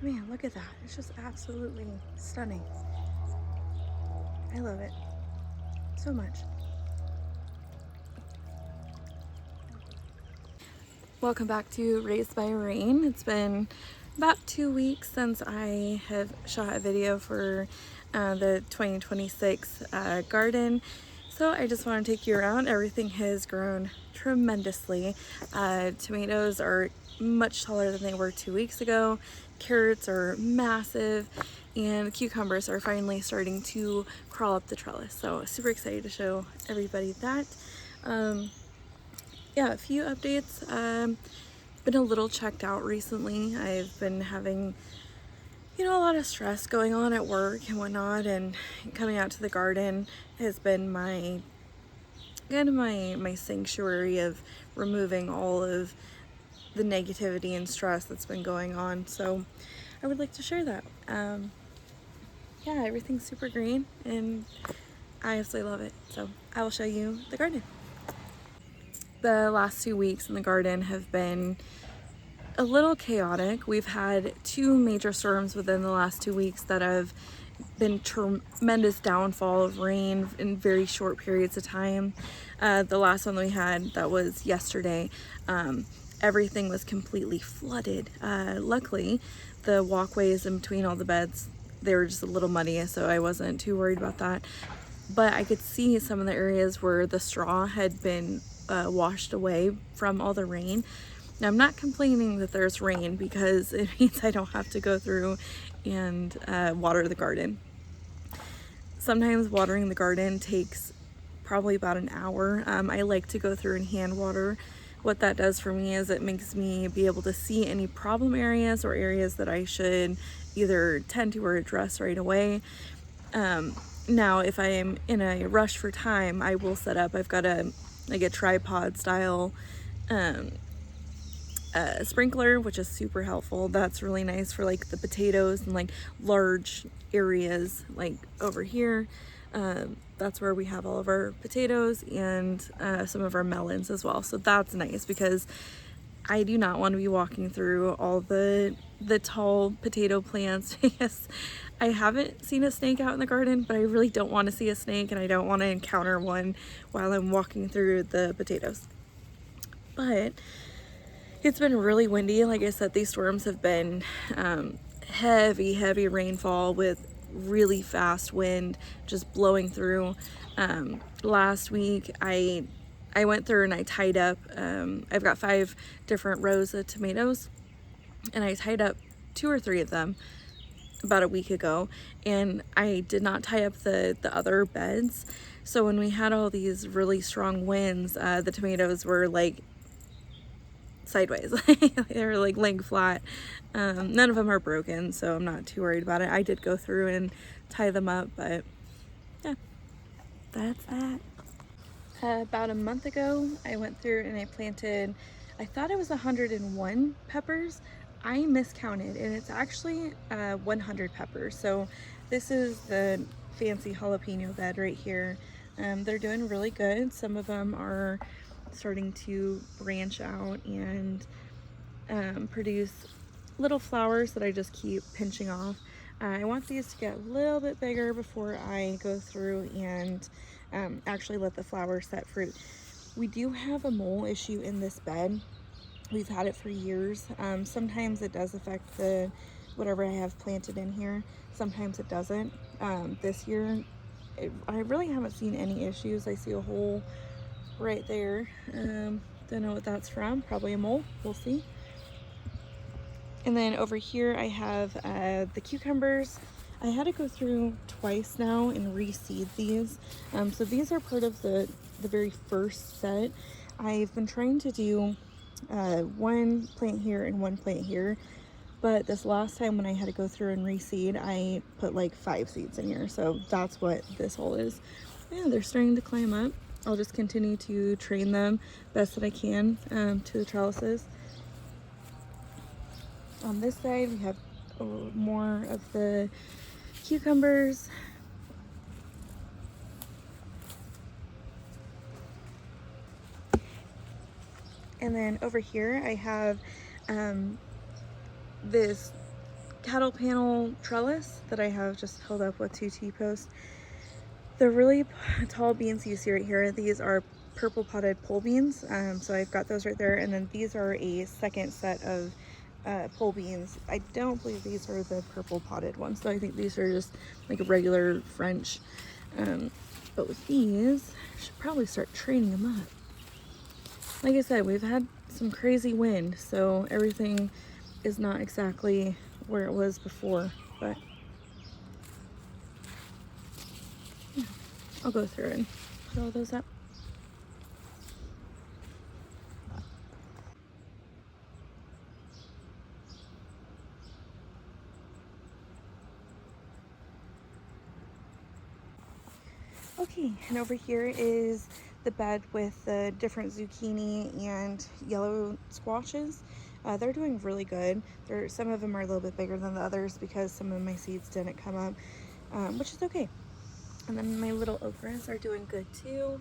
Man, look at that. It's just absolutely stunning. I love it so much. Welcome back to Raised by Rain. It's been about 2 weeks since I have shot a video for the 2026 garden. So I just want to take you around. Everything has grown tremendously. Tomatoes are much taller than they were 2 weeks ago. Carrots are massive, and cucumbers are finally starting to crawl up the trellis. So super excited to show everybody that. Yeah, a few updates. Been a little checked out recently. I've been having, a lot of stress going on at work and whatnot, and coming out to the garden has been my sanctuary of removing all of the negativity and stress that's been going on. So I would like to share that. Yeah, everything's super green and I absolutely love it. So I will show you the garden. The last 2 weeks in the garden have been a little chaotic. We've had 2 major storms within the last 2 weeks that have been tremendous downfall of rain in very short periods of time. The last one we had, that was yesterday, everything was completely flooded. Luckily, the walkways in between all the beds, they were just a little muddy, so I wasn't too worried about that. But I could see some of the areas where the straw had been washed away from all the rain. Now, I'm not complaining that there's rain because it means I don't have to go through and water the garden. Sometimes watering the garden takes probably about an hour. I like to go through and hand water. What that does for me is it makes me be able to see any problem areas or areas that I should either tend to or address right away. Now, if I am in a rush for time, I will set up, I've got a tripod style sprinkler, which is super helpful. That's really nice for like the potatoes and like large areas like over here. That's where we have all of our potatoes and some of our melons as well. So that's nice because I do not want to be walking through all the tall potato plants because I haven't seen a snake out in the garden, but I really don't want to see a snake and I don't want to encounter one while I'm walking through the potatoes. But it's been really windy. Like I said, these storms have been heavy rainfall with really fast wind just blowing through. Last week I went through and I tied up, I've got 5 different rows of tomatoes, and I tied up 2 or 3 of them about a week ago, and I did not tie up the other beds. So when we had all these really strong winds, the tomatoes were like sideways. They were like laying flat. None of them are broken, so I'm not too worried about it. I did go through and tie them up, but yeah, that's that. About a month ago, I went through and I planted, I thought it was 101 peppers. I miscounted, and it's actually 100 peppers. So this is the fancy jalapeno bed right here. They're doing really good. Some of them are starting to branch out and produce little flowers that I just keep pinching off. I want these to get a little bit bigger before I go through and actually let the flowers set fruit. We do have a mole issue in this bed. We've had it for years. Sometimes it does affect the whatever I have planted in here. Sometimes it doesn't. This year, I really haven't seen any issues. I see a hole right there. Don't know what that's from. Probably a mole. We'll see. And then over here I have the cucumbers. I had to go through twice now and reseed these. So these are part of the very first set. I've been trying to do 1 plant here and 1 plant here, but this last time when I had to go through and reseed, I put like 5 seeds in here. So that's what this hole is. Yeah, they're starting to climb up. I'll just continue to train them best that I can to the trellises. On this side, we have more of the cucumbers. And then over here, I have this cattle panel trellis that I have just held up with 2 T-posts. The really tall beans you see right here, these are purple potted pole beans. So I've got those right there. And then these are a second set of pole beans. I don't believe these are the purple potted ones, so I think these are just like a regular French. But with these, I should probably start training them up. Like I said, we've had some crazy wind, so everything is not exactly where it was before, but yeah, I'll go through and put all those up. Okay, and over here is the bed with the different zucchini and yellow squashes. They're doing really good. Some of them are a little bit bigger than the others because some of my seeds didn't come up, which is okay. And then my little okras are doing good too.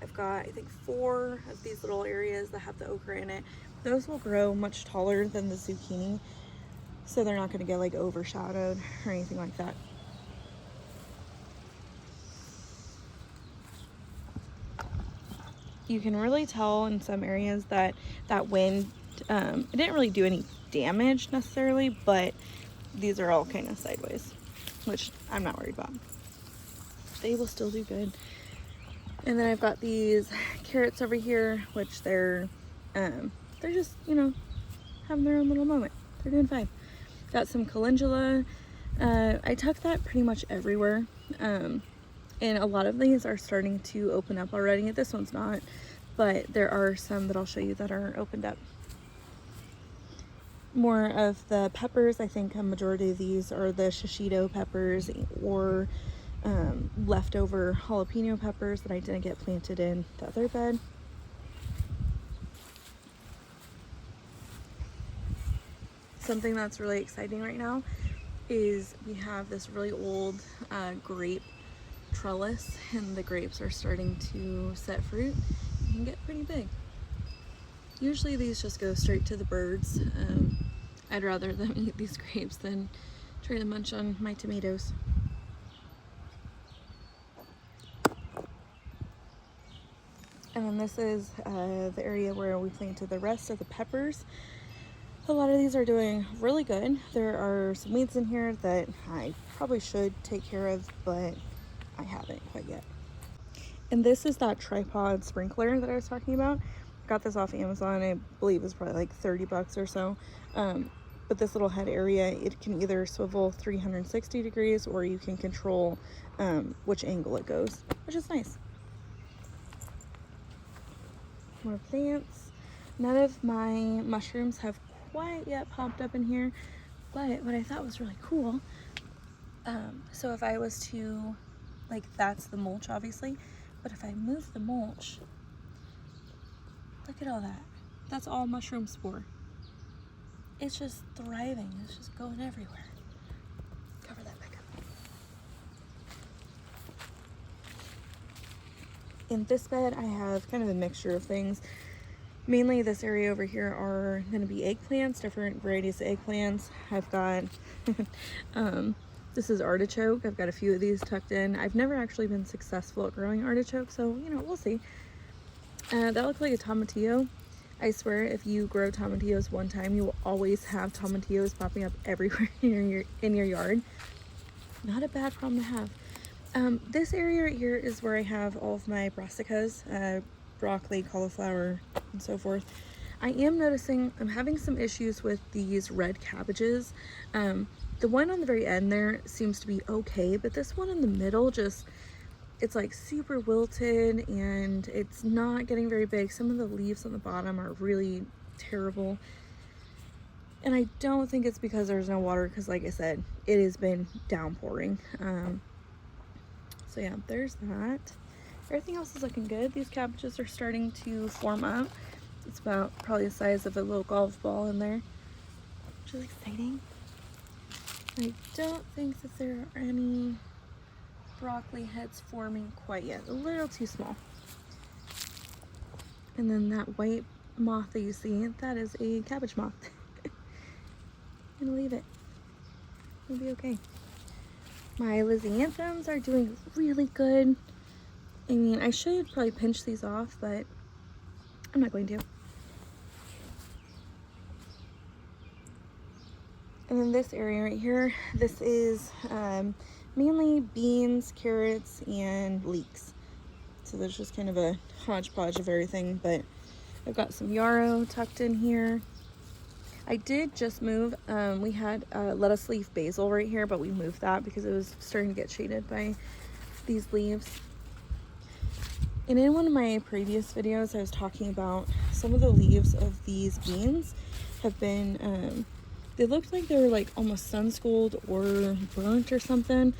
I've got, I think, 4 of these little areas that have the okra in it. Those will grow much taller than the zucchini, so they're not going to get like overshadowed or anything like that. You can really tell in some areas that wind, it didn't really do any damage necessarily, but these are all kind of sideways, which I'm not worried about. They will still do good. And then I've got these carrots over here, which they're just, you know, having their own little moment. They're doing fine. Got some calendula. I tuck that pretty much everywhere. And a lot of these are starting to open up already. This one's not, but there are some that I'll show you that are opened up. More of the peppers, I think a majority of these are the shishito peppers or leftover jalapeno peppers that I didn't get planted in the other bed. Something that's really exciting right now is we have this really old grape trellis, and the grapes are starting to set fruit and get pretty big. Usually these just go straight to the birds. I'd rather them eat these grapes than try to munch on my tomatoes. And then this is the area where we planted the rest of the peppers. A lot of these are doing really good. There are some weeds in here that I probably should take care of, but I haven't quite yet. And this is that tripod sprinkler that I was talking about. Got this off Amazon. I believe it's probably like 30 bucks or so. But this little head area, it can either swivel 360 degrees or you can control which angle it goes, which is nice. More plants. None of my mushrooms have quite yet popped up in here, but what I thought was really cool, so if I was to, like, that's the mulch obviously, but if I move the mulch, look at all that. That's all mushroom spore. It's just thriving. It's just going everywhere. Cover that back up. In this bed, I have kind of a mixture of things. Mainly this area over here are going to be eggplants, different varieties of eggplants. I've got, this is artichoke. I've got a few of these tucked in. I've never actually been successful at growing artichoke, so, you know, we'll see. That looks like a tomatillo. I swear, if you grow tomatillos one time, you will always have tomatillos popping up everywhere in your yard. Not a bad problem to have. This area right here is where I have all of my brassicas, broccoli, cauliflower, and so forth. I am noticing I'm having some issues with these red cabbages. The one on the very end there seems to be okay, but this one in the middle just, it's like super wilted and it's not getting very big. Some of the leaves on the bottom are really terrible. And I don't think it's because there's no water, because like I said, it has been downpouring. So yeah, there's that. Everything else is looking good. These cabbages are starting to form up. It's about probably the size of a little golf ball in there, which is exciting. I don't think that there are any broccoli heads forming quite yet. A little too small. And then that white moth that you see, that is a cabbage moth. I'm gonna leave it. It'll be okay. My lisianthums are doing really good. I mean, I should probably pinch these off, but I'm not going to. And then this area right here, this is mainly beans, carrots, and leeks. So there's just kind of a hodgepodge of everything, but I've got some yarrow tucked in here. I did just move. We had lettuce leaf basil right here, but we moved that because it was starting to get shaded by these leaves. And in one of my previous videos, I was talking about some of the leaves of these beans have been, they looked like they were like almost sun-scalded or burnt or something.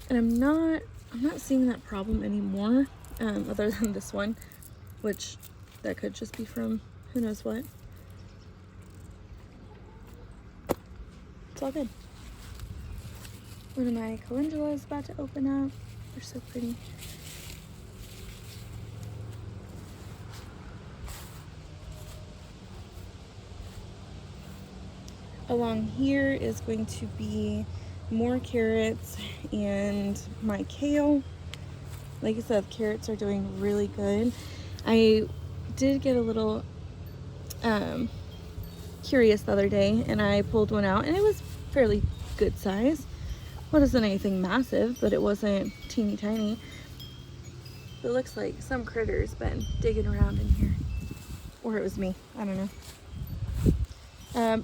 And I'm not seeing that problem anymore, other than this one, which that could just be from who knows what. It's all good. One of my calendula is about to open up. They're so pretty. Along here is going to be more carrots and my kale. Like I said, carrots are doing really good. I did get a little curious the other day, and I pulled one out, and it was fairly good size. Wasn't anything massive, but it wasn't teeny tiny. It looks like some critter's been digging around in here, or it was me, I don't know.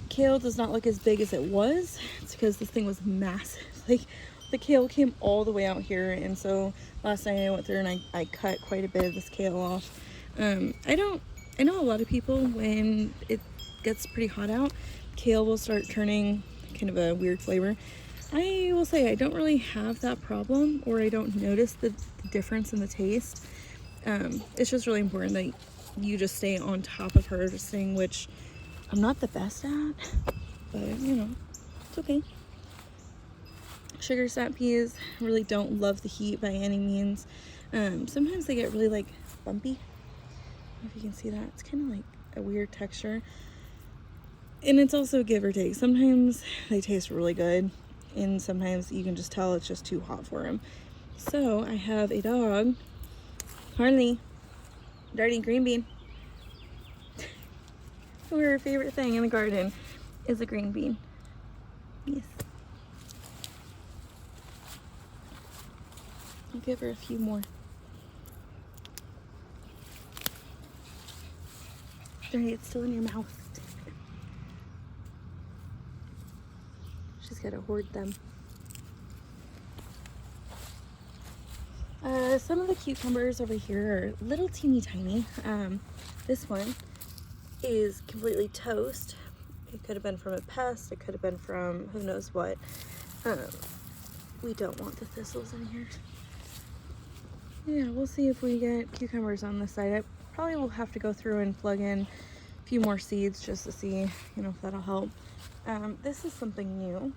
Kale does not look as big as it was. It's because this thing was massive. Like, the kale came all the way out here, and so last night I went through and I cut quite a bit of this kale off. I know a lot of people, when it gets pretty hot out, kale will start turning kind of a weird flavor. I will say I don't really have that problem, or I don't notice the difference in the taste. It's just really important that you just stay on top of harvesting, which I'm not the best at, but you know, it's okay. Sugar snap peas really don't love the heat by any means. Sometimes they get really like bumpy. I don't know if you can see that. It's kind of like a weird texture. And it's also give or take. Sometimes they taste really good, and sometimes you can just tell it's just too hot for them. So I have a dog, Harley, dirty green bean. Her favorite thing in the garden is a green bean. Yes. I'll give her a few more. Dirty, it's still in your mouth. She's gotta hoard them. Some of the cucumbers over here are little teeny tiny. This one is completely toast. It could have been from a pest, it could have been from who knows what. We don't want the thistles in here. Yeah, we'll see if we get cucumbers on this side. I probably will have to go through and plug in a few more seeds just to see, you know, if that'll help. This is something new.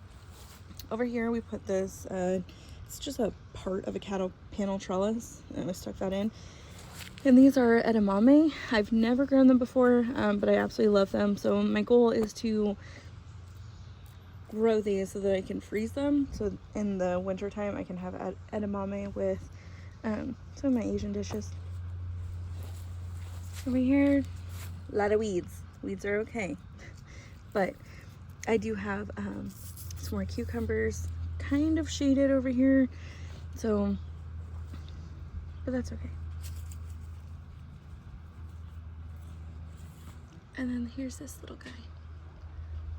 Over here we put this, it's just a part of a cattle panel trellis, and I stuck that in. And these are edamame. I've never grown them before, but I absolutely love them. So my goal is to grow these so that I can freeze them. So in the winter time I can have edamame with some of my Asian dishes. Over here, a lot of weeds. Weeds are okay. But I do have some more cucumbers kind of shaded over here. So, but that's okay. And then here's this little guy.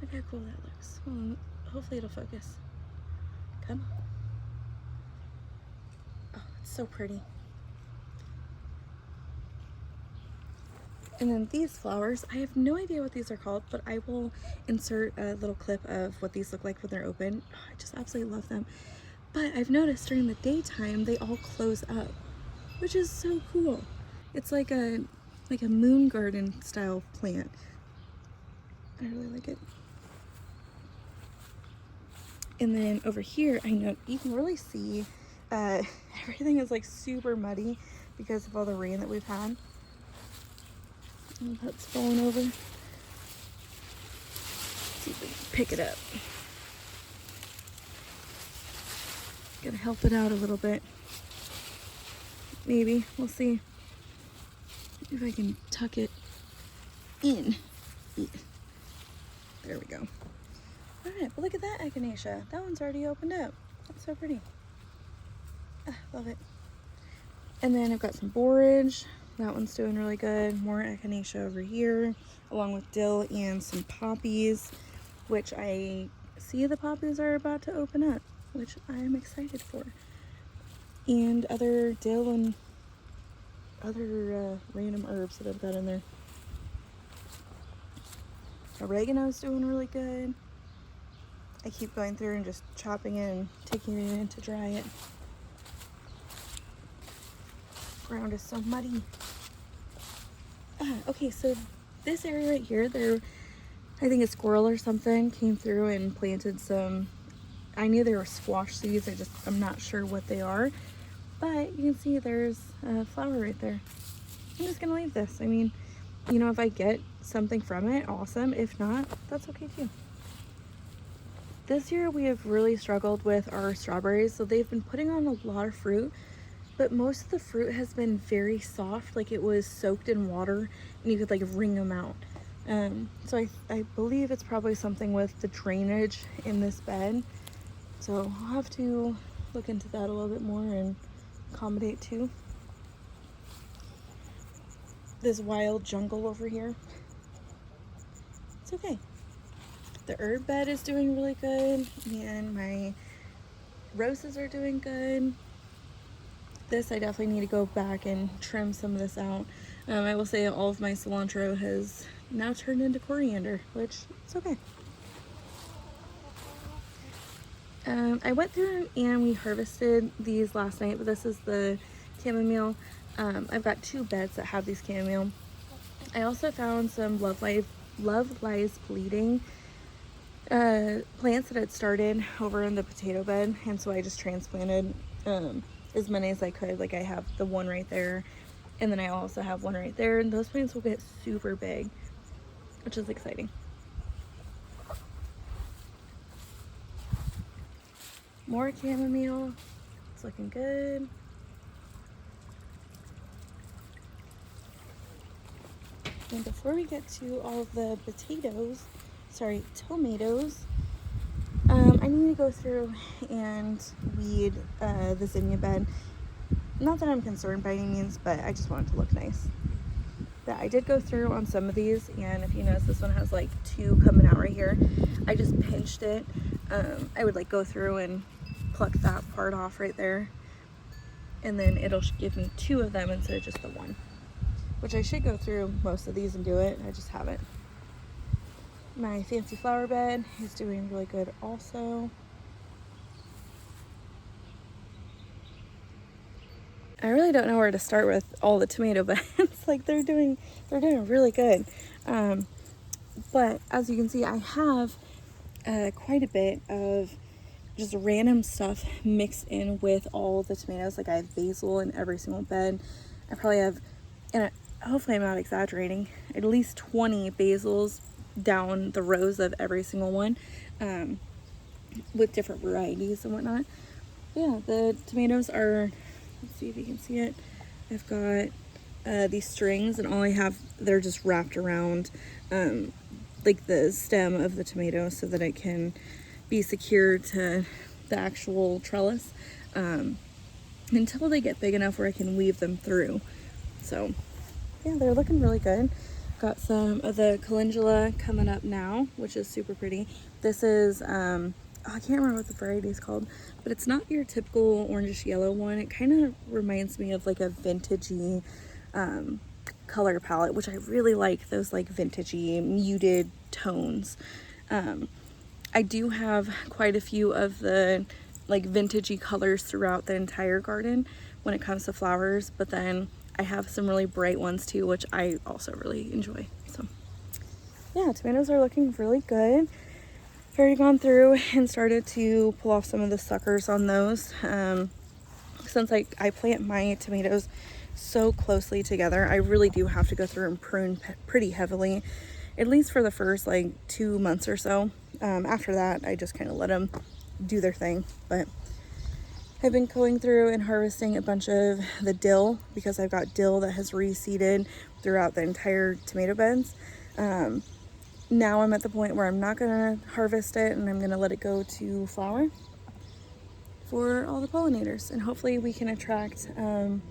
Look how cool that looks. Well, hopefully it'll focus. Come on. Oh, it's so pretty. And then these flowers, I have no idea what these are called, but I will insert a little clip of what these look like when they're open. Oh, I just absolutely love them. But I've noticed during the daytime, they all close up, which is so cool. It's like a moon garden style plant. I really like it. And then over here, I know you can really see everything is like super muddy because of all the rain that we've had. And that's falling over. Let's see if we can pick it up. Gonna help it out a little bit. Maybe, we'll see if I can tuck it in. There we go. All right, but look at that echinacea. That one's already opened up. That's so pretty. Love it. And then I've got some borage. That one's doing really good. More echinacea over here, along with dill and some poppies, which I see the poppies are about to open up, which I am excited for. And other dill and other random herbs that I've got in there. Oregano's doing really good. I keep going through and just chopping it and taking it in to dry it. Ground is so muddy. Okay, so this area right here, I think a squirrel or something came through and planted some, I knew they were squash seeds, I'm not sure what they are, but you can see there's a flower right there. I'm just gonna leave this. I mean, you know, if I get something from it, awesome. If not, that's okay too. This year we have really struggled with our strawberries, so they've been putting on a lot of fruit, but most of the fruit has been very soft, like it was soaked in water and you could like wring them out. So I believe it's probably something with the drainage in this bed. So I'll have to look into that a little bit more and accommodate too. This wild jungle over here. It's okay. The herb bed is doing really good and my roses are doing good. This, I definitely need to go back and trim some of this out. I will say all of my cilantro has now turned into coriander, which is okay. I went through and we harvested these last night, but this is the chamomile. I've got 2 beds that have these chamomile. I also found some Love Lies Bleeding plants that had started over in the potato bed, and so I just transplanted as many as I could. Like I have the one right there, and then I also have one right there, and those plants will get super big, which is exciting. More chamomile. It's looking good. And before we get to all of the tomatoes, I need to go through and weed the zinnia bed. Not that I'm concerned by any means, but I just want it to look nice. But I did go through on some of these, and if you notice, this one has like 2 coming out right here. I just pinched it. I would like go through and pluck that part off right there, and then it'll give me 2 of them instead of just the 1, which I should go through most of these and do it. I just haven't. My fancy flower bed is doing really good also. I really don't know where to start with all the tomato beds. Like they're doing really good. But as you can see, I have quite a bit of just random stuff mixed in with all the tomatoes. Like I have basil in every single bed. I probably have, and hopefully I'm not exaggerating, at least 20 basils down the rows of every single one, with different varieties and whatnot. Yeah, the tomatoes are, let's see if you can see it. I've got these strings, and all I have, they're just wrapped around like the stem of the tomato so that it can be secured to the actual trellis until they get big enough where I can weave them through. So yeah, they're looking really good. Got some of the calendula coming up now, which is super pretty. This is I can't remember what the variety is called, but it's not your typical orangish yellow one. It kind of reminds me of like a vintagey color palette, which I really like, those like vintagey muted tones. I do have quite a few of the like vintagey colors throughout the entire garden when it comes to flowers, but then I have some really bright ones too, which I also really enjoy. So yeah, tomatoes are looking really good. I've already gone through and started to pull off some of the suckers on those. Since I plant my tomatoes so closely together, I really do have to go through and prune pretty heavily, at least for the first like 2 months or so. After that, I just kind of let them do their thing. But I've been going through and harvesting a bunch of the dill because I've got dill that has reseeded throughout the entire tomato beds. Now I'm at the point where I'm not gonna harvest it and I'm gonna let it go to flower for all the pollinators, and hopefully we can attract, what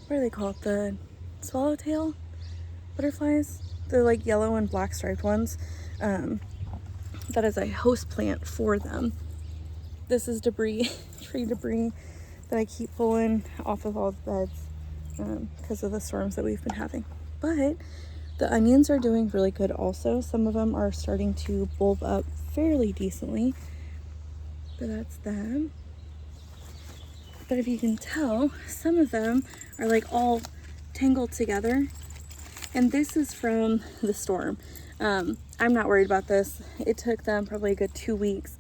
do they call it, the swallowtail butterflies, the like yellow and black striped ones. That is a host plant for them. This is debris, tree debris that I keep pulling off of all the beds because of the storms that we've been having. But the onions are doing really good also. Some of them are starting to bulb up fairly decently, but that's them. But if you can tell, some of them are like all tangled together, and this is from the storm. I'm not worried about this. It took them probably a good 2 weeks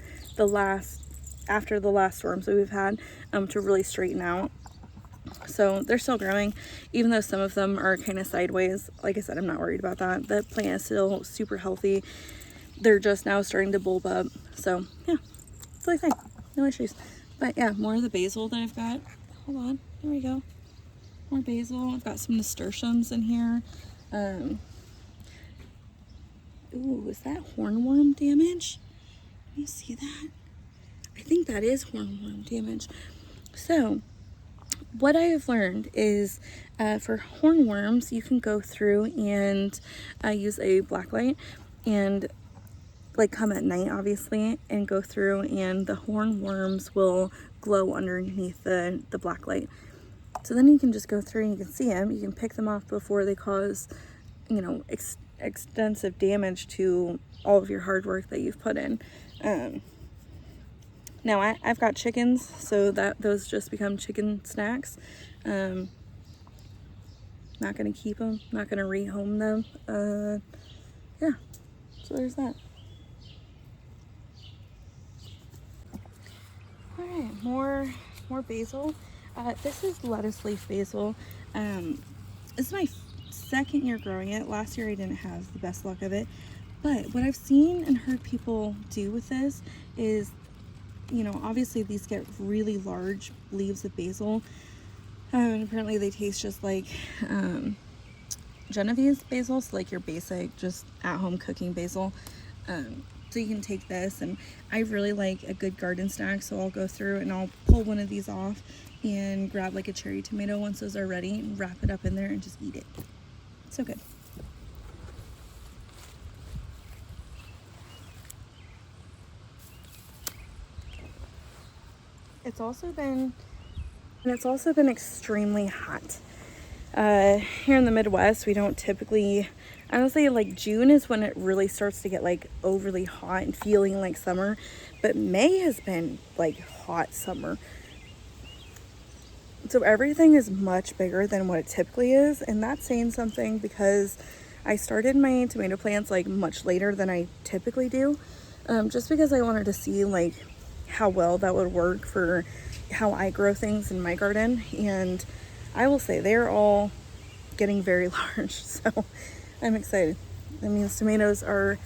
after the last storms that we've had to really straighten out. So they're still growing, even though some of them are kind of sideways. Like I said, I'm not worried about that. The plant is still super healthy. They're just now starting to bulb up. So yeah, it's really fine. No issues. But yeah, more of the basil that I've got. Hold on, there we go. More basil. I've got some nasturtiums in here. Ooh, is that hornworm damage? Can you see that? I think that is hornworm damage. So what I have learned is for hornworms, you can go through and use a black light and like come at night, obviously, and go through, and the hornworms will glow underneath the black light. So then you can just go through and you can see them. You can pick them off before they cause, you know, extensive damage to all of your hard work that you've put in. Now I've got chickens, so that those just become chicken snacks. Not gonna keep them, not gonna rehome them. Yeah, so there's that. All right, more basil. This is lettuce leaf basil. This is my second year growing it. Last year I didn't have the best luck of it, but what I've seen and heard people do with this is, you know, obviously these get really large leaves of basil, and apparently they taste just like Genovese basil, so like your basic just at-home cooking basil. So you can take this, and I really like a good garden snack, so I'll go through and I'll pull one of these off and grab like a cherry tomato once those are ready and wrap it up in there and just eat it. So good. It's also been extremely hot. Here in the Midwest, we don't typically, honestly, like June is when it really starts to get like overly hot and feeling like summer, but May has been like hot summer. So everything is much bigger than what it typically is, and that's saying something because I started my tomato plants like much later than I typically do, just because I wanted to see like how well that would work for how I grow things in my garden. And I will say they're all getting very large, so I'm excited. That means tomatoes are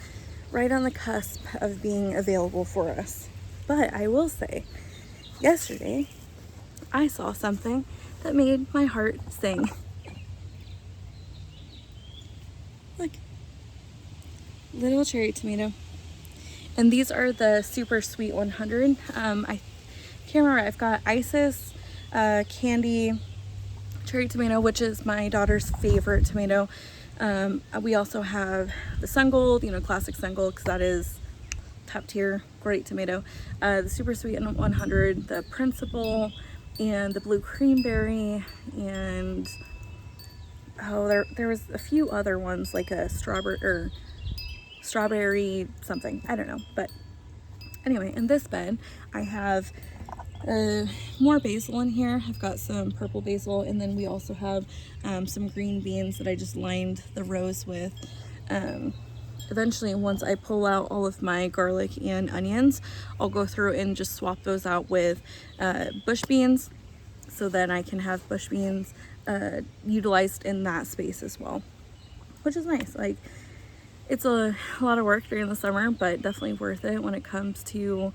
right on the cusp of being available for us. But I will say, yesterday I saw something that made my heart sing. Look, little cherry tomato. And these are the super sweet 100. I can't remember, I've got Isis, candy, cherry tomato, which is my daughter's favorite tomato. We also have the Sun Gold, you know, classic Sun Gold, because that is top tier, great tomato. The super sweet 100, the Principal, and the blue creamberry, and there was a few other ones like a strawberry something, I don't know. But anyway, in this bed I have more basil in here. I've got some purple basil, and then we also have some green beans that I just lined the rows with. Eventually, once I pull out all of my garlic and onions, I'll go through and just swap those out with bush beans, so that I can have bush beans utilized in that space as well, which is nice. Like, it's a lot of work during the summer, but definitely worth it when it comes to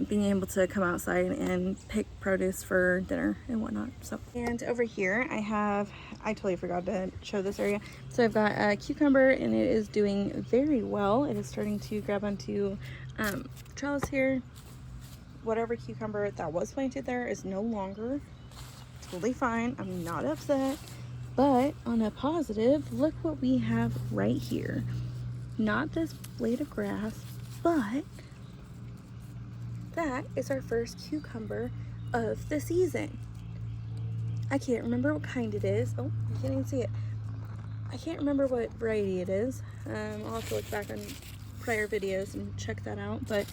being able to come outside and pick produce for dinner and whatnot. So, and over here I totally forgot to show this area. So I've got a cucumber and it is doing very well. It is starting to grab onto trellis here. Whatever cucumber that was planted there is no longer. Totally fine. I'm not upset. But on a positive, look what we have right here. Not this blade of grass, but that is our first cucumber of the season. I can't remember what kind it is. Oh, you can't even see it. I can't remember what variety it is. I'll have to look back on prior videos and check that out. But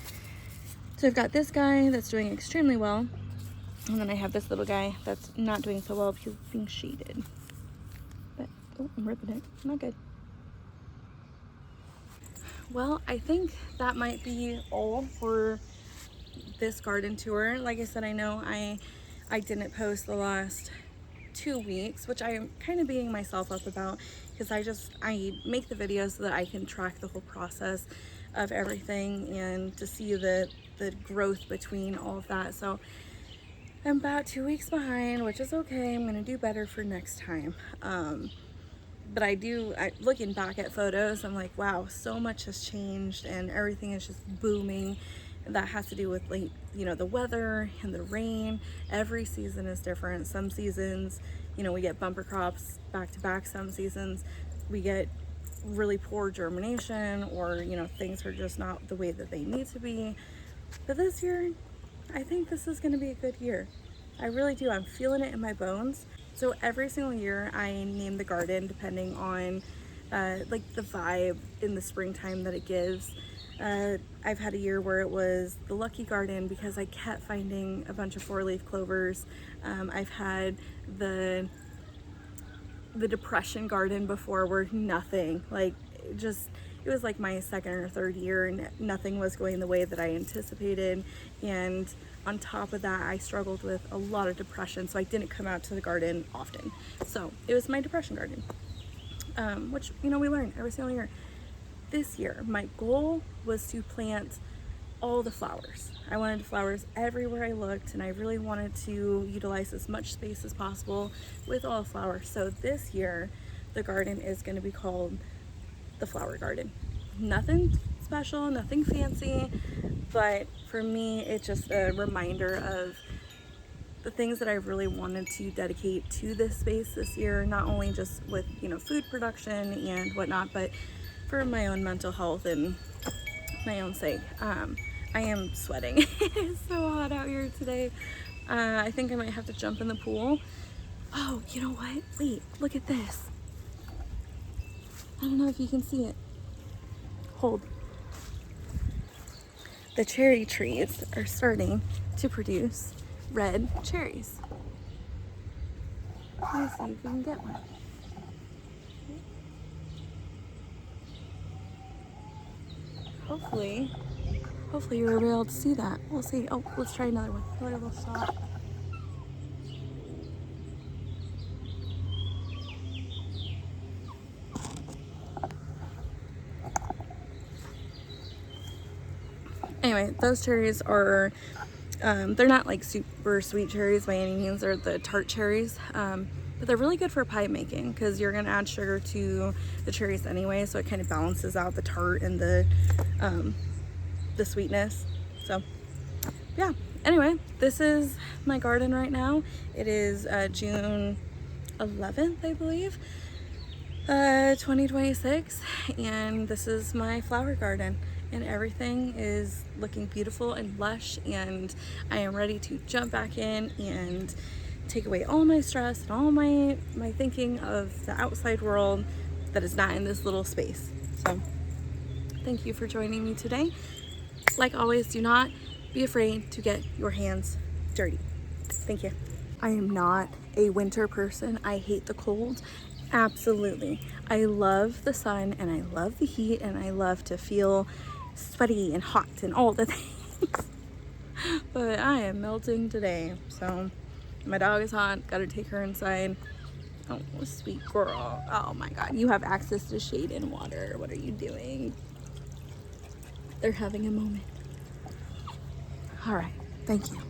so I've got this guy that's doing extremely well. And then I have this little guy that's not doing so well because it's being shaded. But, oh, I'm ripping it. Not good. Well, I think that might be all for this garden tour. Like I said, I know I didn't post the last 2 weeks, which I am kind of beating myself up about because I make the videos so that I can track the whole process of everything and to see the growth between all of that. So I'm about 2 weeks behind, which is okay. I'm gonna do better for next time. But looking back at photos, I'm like, wow, so much has changed and everything is just booming. That has to do with, like, you know, the weather and the rain. Every season is different. Some seasons, you know, we get bumper crops back to back. Some seasons we get really poor germination, or, you know, things are just not the way that they need to be. But this year, I think this is going to be a good year. I really do. I'm feeling it in my bones. So every single year I name the garden depending on like the vibe in the springtime that it gives. I've had a year where it was the lucky garden because I kept finding a bunch of 4-leaf clovers. I've had the depression garden before, where nothing, like, it was like my second or third year and nothing was going the way that I anticipated. And on top of that, I struggled with a lot of depression, so I didn't come out to the garden often. So it was my depression garden, which, you know, we learn every single year. This year, my goal was to plant all the flowers. I wanted flowers everywhere I looked, and I really wanted to utilize as much space as possible with all the flowers. So this year, the garden is going to be called the flower garden. Nothing special, nothing fancy, but for me, it's just a reminder of the things that I really wanted to dedicate to this space this year, not only just with, you know, food production and whatnot, but for my own mental health and my own sake. I am sweating. It is so hot out here today. I think I might have to jump in the pool. Oh, you know what? Wait, look at this. I don't know if you can see it. Hold. The cherry trees are starting to produce red cherries. Let's see if we can get one. Hopefully you were able to see that. We'll see. Oh, let's try another one. Another little shot. Anyway, those cherries are, they're not like super sweet cherries by any means. They're the tart cherries, but they're really good for pie making because you're gonna add sugar to the cherries anyway, so it kind of balances out the tart and the sweetness. So yeah, anyway, this is my garden right now. It is June 11th, I believe, 2026, and this is my flower garden, and everything is looking beautiful and lush, and I am ready to jump back in and take away all my stress and all my thinking of the outside world that is not in this little space. So thank you for joining me today. Like always, do not be afraid to get your hands dirty. Thank you. I am not a winter person. I hate the cold. Absolutely. I love the sun and I love the heat and I love to feel sweaty and hot and all the things. But I am melting today. So my dog is hot. Gotta take her inside. Oh, sweet girl. Oh my God. You have access to shade and water. What are you doing? They're having a moment. All right, thank you.